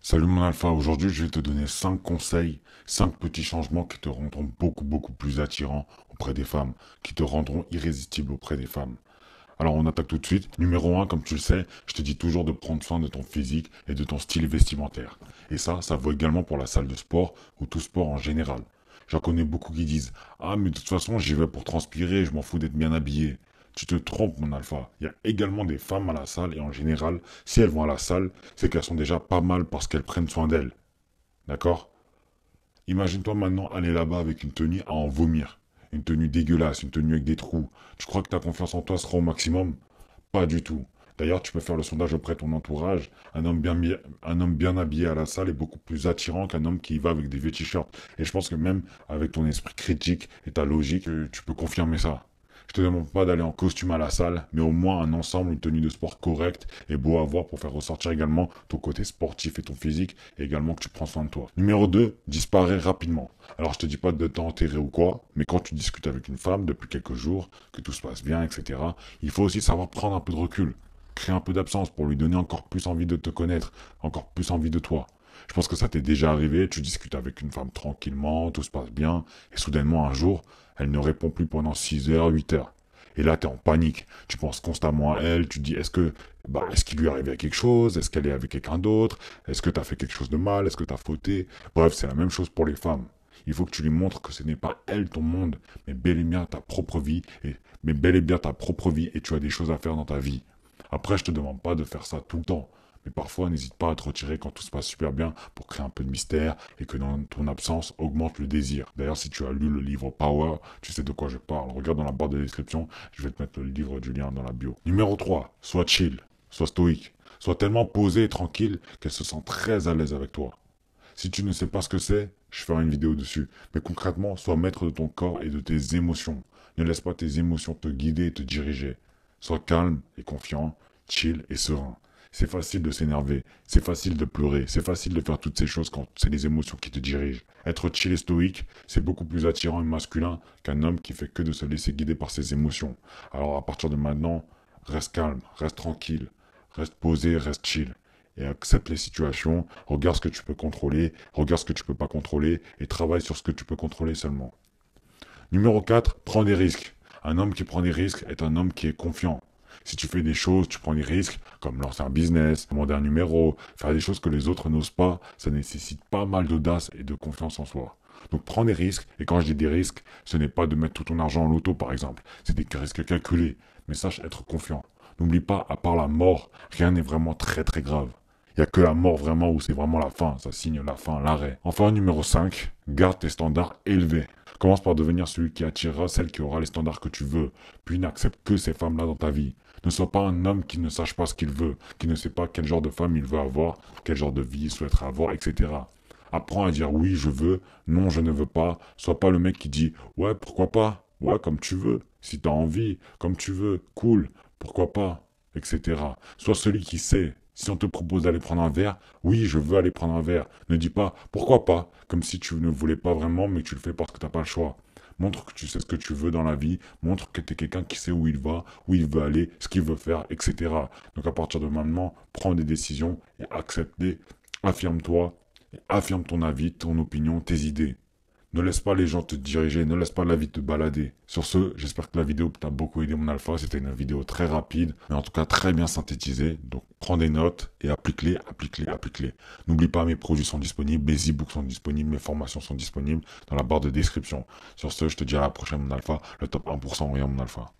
Salut mon alpha, aujourd'hui je vais te donner 5 conseils, 5 petits changements qui te rendront beaucoup plus attirant auprès des femmes, qui te rendront irrésistible auprès des femmes. Alors on attaque tout de suite. Numéro 1, comme tu le sais, je te dis toujours de prendre soin de ton physique et de ton style vestimentaire. Et ça vaut également pour la salle de sport ou tout sport en général. J'en connais beaucoup qui disent: ah mais de toute façon j'y vais pour transpirer, je m'en fous d'être bien habillé. Tu te trompes mon alpha. Il y a également des femmes à la salle et en général, si elles vont à la salle, c'est qu'elles sont déjà pas mal parce qu'elles prennent soin d'elles. D'accord? Imagine-toi maintenant aller là-bas avec une tenue à en vomir. Une tenue dégueulasse, une tenue avec des trous. Tu crois que ta confiance en toi sera au maximum? Pas du tout. D'ailleurs, tu peux faire le sondage auprès de ton entourage. Un homme bien habillé à la salle est beaucoup plus attirant qu'un homme qui y va avec des vieux t-shirts. Et je pense que même avec ton esprit critique et ta logique, tu peux confirmer ça. Je te demande pas d'aller en costume à la salle, mais au moins un ensemble, une tenue de sport correcte et beau à voir pour faire ressortir également ton côté sportif et ton physique, et également que tu prends soin de toi. Numéro 2, disparaît rapidement. Alors je te dis pas de t'enterrer ou quoi, mais quand tu discutes avec une femme depuis quelques jours, que tout se passe bien, etc., il faut aussi savoir prendre un peu de recul, créer un peu d'absence pour lui donner encore plus envie de te connaître, encore plus envie de toi. Je pense que ça t'est déjà arrivé, tu discutes avec une femme tranquillement, tout se passe bien, et soudainement un jour, elle ne répond plus pendant 6 heures, 8 heures. Et là, t'es en panique. Tu penses constamment à elle, tu te dis, est-ce qu'il lui est arrivé quelque chose? Est-ce qu'elle est avec quelqu'un d'autre? Est-ce que t'as fait quelque chose de mal? Est-ce que t'as fauté? Bref, c'est la même chose pour les femmes. Il faut que tu lui montres que ce n'est pas elle ton monde, mais bel et bien ta propre vie, mais bel et bien ta propre vie, et tu as des choses à faire dans ta vie. Après, je te demande pas de faire ça tout le temps. Mais parfois, n'hésite pas à te retirer quand tout se passe super bien pour créer un peu de mystère et que dans ton absence augmente le désir. D'ailleurs, si tu as lu le livre Power, tu sais de quoi je parle. Regarde dans la barre de description, je vais te mettre le livre du lien dans la bio. Numéro 3, sois chill, sois stoïque. Sois tellement posé et tranquille qu'elle se sent très à l'aise avec toi. Si tu ne sais pas ce que c'est, je ferai une vidéo dessus. Mais concrètement, sois maître de ton corps et de tes émotions. Ne laisse pas tes émotions te guider et te diriger. Sois calme et confiant, chill et serein. C'est facile de s'énerver, c'est facile de pleurer, c'est facile de faire toutes ces choses quand c'est les émotions qui te dirigent. Être chill et stoïque, c'est beaucoup plus attirant et masculin qu'un homme qui fait que de se laisser guider par ses émotions. Alors à partir de maintenant, reste calme, reste tranquille, reste posé, reste chill. Et accepte les situations, regarde ce que tu peux contrôler, regarde ce que tu peux pas contrôler, et travaille sur ce que tu peux contrôler seulement. Numéro 4, prends des risques. Un homme qui prend des risques est un homme qui est confiant. Si tu fais des choses, tu prends des risques, comme lancer un business, demander un numéro, faire des choses que les autres n'osent pas, ça nécessite pas mal d'audace et de confiance en soi. Donc prends des risques, et quand je dis des risques, ce n'est pas de mettre tout ton argent en loto par exemple, c'est des risques calculés, mais sache être confiant. N'oublie pas, à part la mort, rien n'est vraiment très grave. Il n'y a que la mort vraiment où c'est vraiment la fin, ça signe la fin, l'arrêt. Enfin, numéro 5, garde tes standards élevés. Commence par devenir celui qui attirera celle qui aura les standards que tu veux, puis n'accepte que ces femmes-là dans ta vie. Ne sois pas un homme qui ne sache pas ce qu'il veut, qui ne sait pas quel genre de femme il veut avoir, quel genre de vie il souhaiterait avoir, etc. Apprends à dire oui, je veux, non, je ne veux pas. Sois pas le mec qui dit ouais, pourquoi pas, ouais, comme tu veux, si t'as envie, comme tu veux, cool, pourquoi pas, etc. Sois celui qui sait. Si on te propose d'aller prendre un verre, oui, je veux aller prendre un verre. Ne dis pas pourquoi pas, comme si tu ne voulais pas vraiment, mais que tu le fais parce que t'as pas le choix. Montre que tu sais ce que tu veux dans la vie, montre que tu es quelqu'un qui sait où il va, où il veut aller, ce qu'il veut faire, etc. Donc à partir de maintenant, prends des décisions et accepte-les, affirme-toi, et affirme ton avis, ton opinion, tes idées. Ne laisse pas les gens te diriger, ne laisse pas la vie te balader. Sur ce, j'espère que la vidéo t'a beaucoup aidé mon alpha. C'était une vidéo très rapide, mais en tout cas très bien synthétisée. Donc prends des notes et applique-les, applique-les, applique-les. N'oublie pas, mes produits sont disponibles, mes e-books sont disponibles, mes formations sont disponibles dans la barre de description. Sur ce, je te dis à la prochaine mon alpha, le top 1% rien mon alpha.